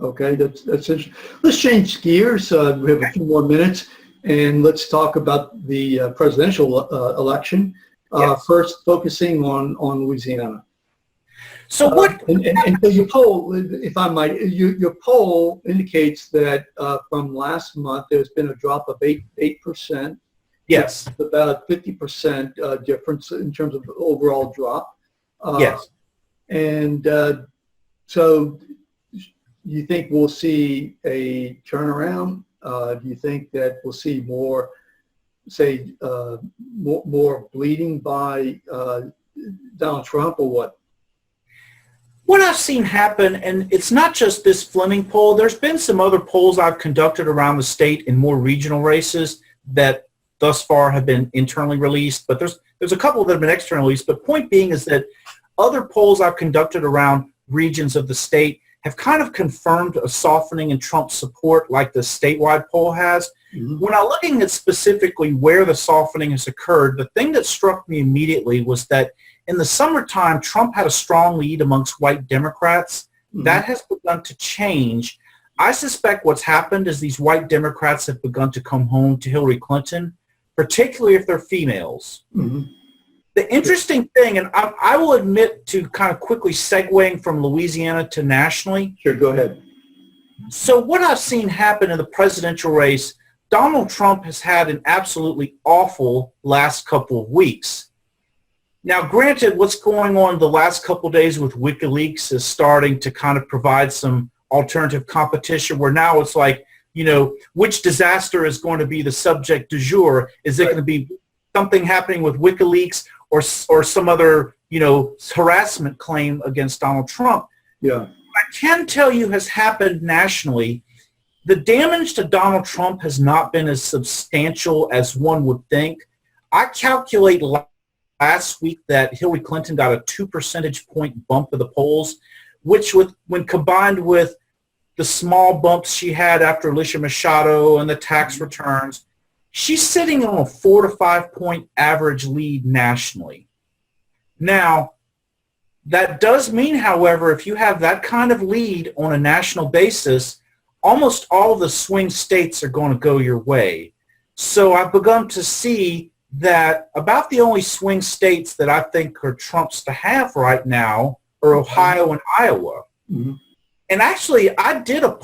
Okay, that's interesting. Let's change gears. We have a few more minutes, and let's talk about the presidential election. Yes. First, focusing on Louisiana. So what? And so your poll, if I might, your poll indicates that from last month there's been a drop of 8%. Yes. About a 50% difference in terms of the overall drop. Yes. And so you think we'll see a turnaround? Do you think that we'll see more, say, more bleeding by Donald Trump, or what? What I've seen happen, and it's not just this Fleming poll, there's been some other polls I've conducted around the state in more regional races that thus far have been internally released, but there's a couple that have been externally released. But point being is that other polls I've conducted around regions of the state have kind of confirmed a softening in Trump's support like the statewide poll has. Mm-hmm. When I'm looking at specifically where the softening has occurred, the thing that struck me immediately was that in the summertime, Trump had a strong lead amongst white Democrats. Mm-hmm. That has begun to change. I suspect what's happened is these white Democrats have begun to come home to Hillary Clinton, particularly if they're females. Mm-hmm. The interesting thing, and I will admit to kind of quickly segueing from Louisiana to nationally. Sure, go ahead. So what I've seen happen in the presidential race, Donald Trump has had an absolutely awful last couple of weeks. Now, granted, what's going on the last couple of days with Wikileaks is starting to kind of provide some alternative competition where now it's like, you know, which disaster is going to be the subject du jour? Is it going to be something happening with Wikileaks or some other, you know, harassment claim against Donald Trump? Yeah. What I can tell you has happened nationally. The damage to Donald Trump has not been as substantial as one would think. I calculate last week that Hillary Clinton got a 2 percentage point bump of the polls, which when combined with the small bumps she had after Alicia Machado and the tax returns, she's sitting on a 4 to 5 point average lead nationally. Now, that does mean, however, if you have that kind of lead on a national basis, almost all of the swing states are going to go your way. So I've begun to see that about the only swing states that I think are Trump's to have right now are Ohio and Iowa. Mm-hmm. And actually, I did a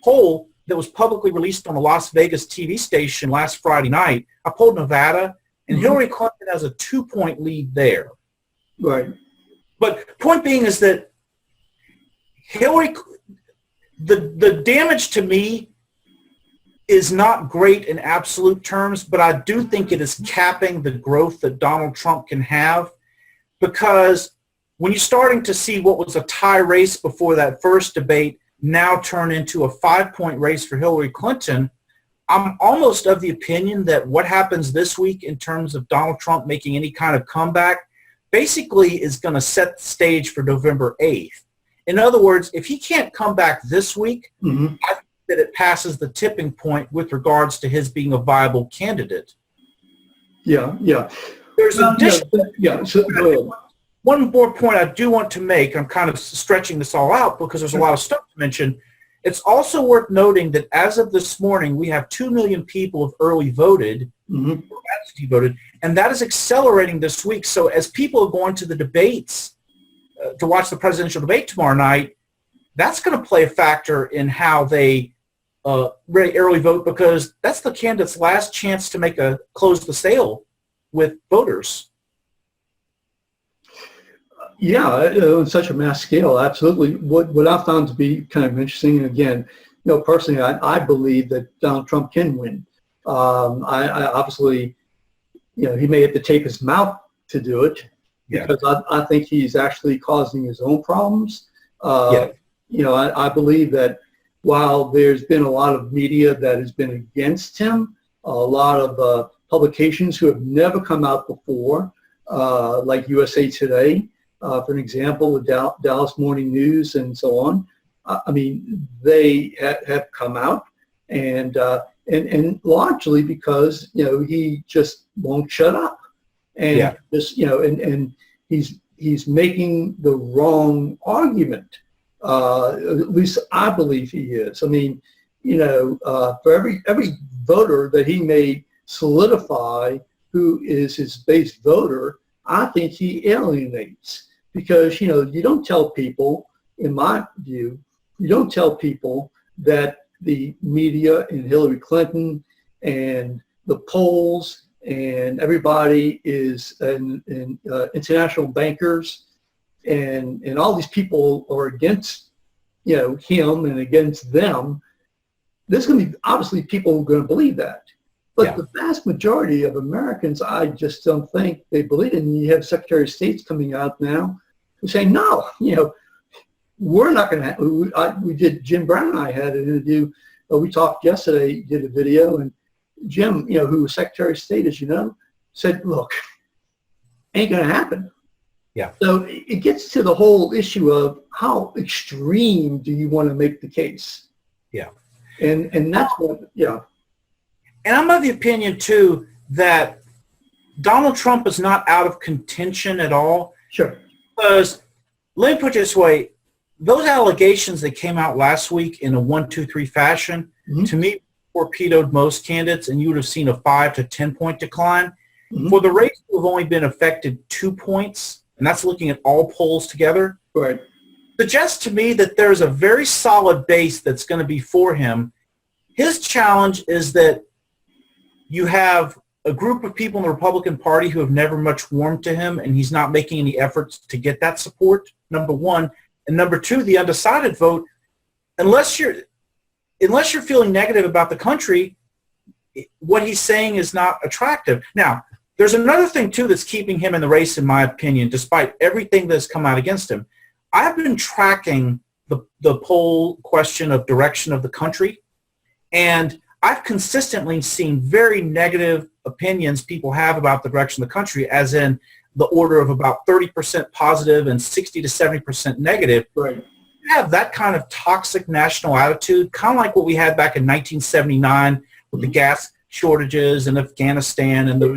poll that was publicly released on a Las Vegas TV station last Friday night. I polled Nevada, and mm-hmm. Hillary Clinton has a 2-point lead there. Right. But point being is that the damage to me is not great in absolute terms, but I do think it is capping the growth that Donald Trump can have, because when you're starting to see what was a tie race before that first debate now turn into a 5-point race for Hillary Clinton, I'm almost of the opinion that what happens this week in terms of Donald Trump making any kind of comeback basically is going to set the stage for November 8th. In other words, if he can't come back this week, mm-hmm. I think that it passes the tipping point with regards to his being a viable candidate. Yeah, yeah. There's one more point I do want to make. I'm kind of stretching this all out because there's a lot of stuff to mention. It's also worth noting that as of this morning, we have 2 million people have early voted, mm-hmm. or absentee voted, and that is accelerating this week. So as people are going to the debates, to watch the presidential debate tomorrow night, that's going to play a factor in how they early vote, because that's the candidate's last chance to close the sale with voters. Yeah, on such a mass scale, absolutely. What I found to be kind of interesting, and again, you know, personally, I believe that Donald Trump can win. I obviously, you know, he may have to tape his mouth to do it, because I think he's actually causing his own problems. You know, I believe that while there's been a lot of media that has been against him, a lot of publications who have never come out before, like USA Today, for an example, with Dallas Morning News and so on. I mean, they have come out, and largely because, you know, he just won't shut up, and just, you know, and he's making the wrong argument. At least I believe he is. I mean, for every voter that he may solidify who is his base voter, I think he alienates because, you don't tell people, in my view, you don't tell people that the media and Hillary Clinton and the polls and everybody is and international bankers and all these people are against him and against them. There's going to be obviously people who are going to believe that, but the vast majority of Americans, I just don't think they believe it. And you have Secretary of States coming out now who say, no, we're not going to. We did. Jim Brown and I had an interview. We talked yesterday. Did a video, and Jim, who was Secretary of State, as you know, said, "Look, ain't going to happen." Yeah. So it gets to the whole issue of how extreme do you want to make the case? Yeah. And that's what. Yeah. And I'm of the opinion too that Donald Trump is not out of contention at all. Sure. Because let me put it this way. Those allegations that came out last week in a 1, 2, 3 fashion, to me, torpedoed most candidates, and you would have seen a 5 to 10 point decline. For the race to have only been affected 2 points, and that's looking at all polls together, right, suggests to me that there's a very solid base that's going to be for him. His challenge is that you have a group of people in the Republican Party who have never much warmed to him, and he's not making any efforts to get that support, number one. And number two, the undecided vote, unless you're feeling negative about the country, what he's saying is not attractive. Now, there's another thing, too, that's keeping him in the race, in my opinion, despite everything that's come out against him. I've been tracking the poll question of direction of the country, and I've consistently seen very negative opinions people have about the direction of the country, as in the order of about 30% positive and 60 to 70% negative. Right. You have that kind of toxic national attitude, kind of like what we had back in 1979 with the gas shortages in Afghanistan and so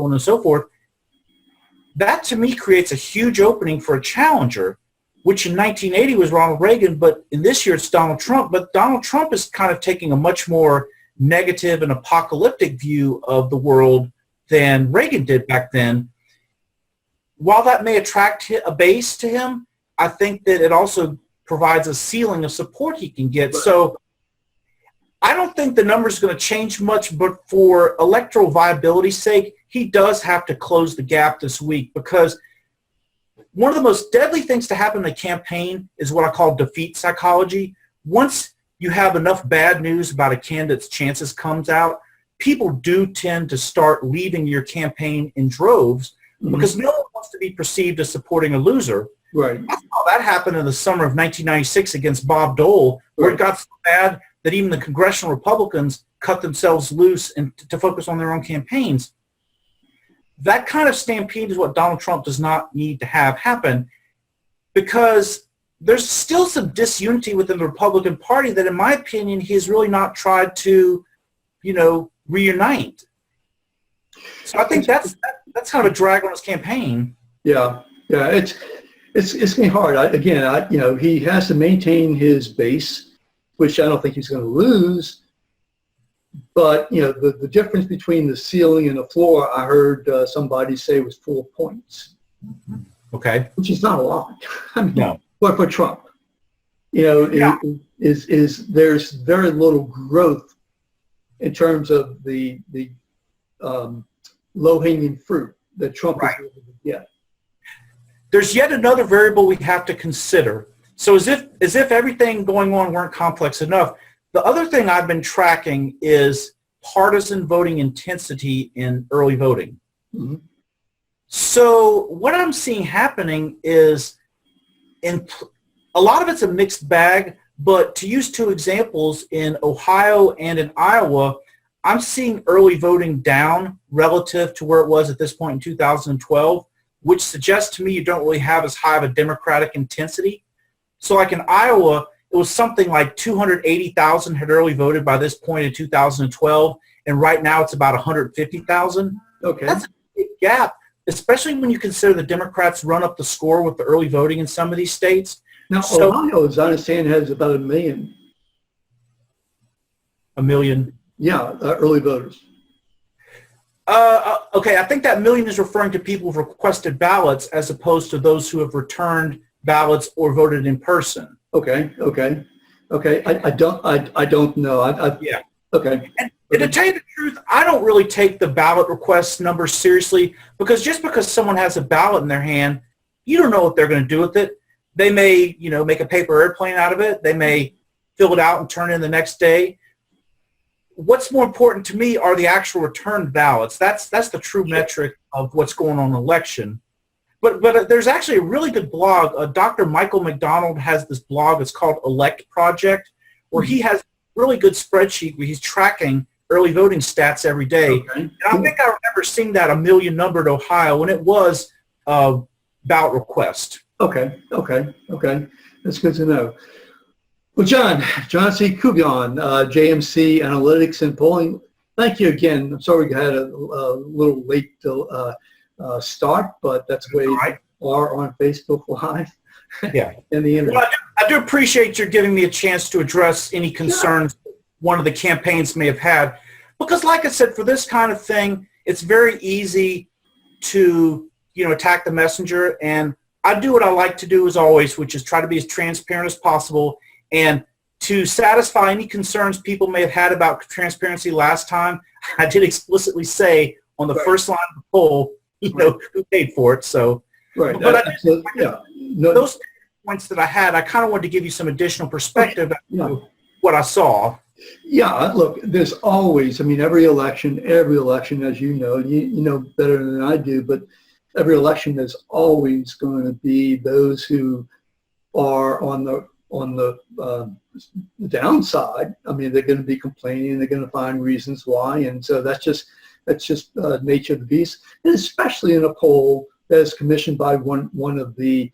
on and so forth. That to me creates a huge opening for a challenger, which in 1980 was Ronald Reagan, but in this year it's Donald Trump. But Donald Trump is kind of taking a much more negative and apocalyptic view of the world than Reagan did back then. While that may attract a base to him, I think that it also provides a ceiling of support he can get. Right. So I don't think the number is going to change much, but for electoral viability's sake, he does have to close the gap this week, because one of the most deadly things to happen in a campaign is what I call defeat psychology. Once you have enough bad news about a candidate's chances comes out, people do tend to start leaving your campaign in droves, because no one wants to be perceived as supporting a loser. Right. I saw that happen in the summer of 1996 against Bob Dole, where it got so bad that even the congressional Republicans cut themselves loose and to focus on their own campaigns. That kind of stampede is what Donald Trump does not need to have happen, because there's still some disunity within the Republican Party that, in my opinion, he has really not tried to, reunite. So I think that's kind of a drag on his campaign. Yeah, it's going to be hard. He has to maintain his base, which I don't think he's going to lose. But the difference between the ceiling and the floor, I heard somebody say, was 4 points. Okay, which is not a lot. I mean, no. But for Trump, there's very little growth in terms of the low-hanging fruit that Trump is able to get. There's yet another variable we have to consider. So as if everything going on weren't complex enough, the other thing I've been tracking is partisan voting intensity in early voting. Mm-hmm. So what I'm seeing happening is, a lot of it's a mixed bag, but to use two examples, in Ohio and in Iowa, I'm seeing early voting down relative to where it was at this point in 2012, which suggests to me you don't really have as high of a Democratic intensity. So like in Iowa, it was something like 280,000 had early voted by this point in 2012, and right now it's about 150,000. Okay. That's a big gap, especially when you consider the Democrats run up the score with the early voting in some of these states. Now, So Ohio, as I understand, has about 1 million. a million. Yeah, early voters. Okay, I think that million is referring to people who've requested ballots as opposed to those who have returned ballots or voted in person. Okay. I don't know. Yeah. Okay. And to tell you the truth, I don't really take the ballot request numbers seriously because just because someone has a ballot in their hand, you don't know what they're going to do with it. They may, make a paper airplane out of it. They may fill it out and turn it in the next day. What's more important to me are the actual returned ballots. That's the true metric of what's going on in an election. But there's actually a really good blog. Dr. Michael McDonald has this blog. It's called Elect Project, where he has a really good spreadsheet where he's tracking early voting stats every day. Okay. And I think I remember seeing that 1 million number to Ohio when it was a ballot request. Okay. That's good to know. Well, John C. Couvillon, JMC Analytics and Polling, thank you again. I'm sorry we had a little late start, but that's the way Right. we are on Facebook Live. Yeah. And the internet. Well, I do appreciate you giving me a chance to address any concerns one of the campaigns may have had. Because like I said, for this kind of thing, it's very easy to, attack the messenger. And I do what I like to do as always, which is try to be as transparent as possible. And to satisfy any concerns people may have had about transparency last time, I did explicitly say on the first line of the poll, who paid for it. So, Right. But Those, those points that I had, I kind of wanted to give you some additional perspective yeah. what I saw. Yeah, look, there's always, every election, as you know better than I do, but every election there's always going to be those who are on the downside. They're going to be complaining, they're going to find reasons why, and so that's just nature of the beast, and especially in a poll that is commissioned by one of the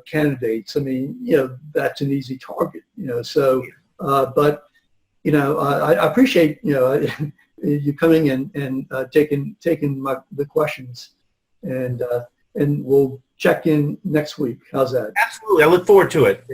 candidates. That's an easy target. But I appreciate you coming and taking the questions, and we'll check in next week. How's that? Absolutely. I look forward to it.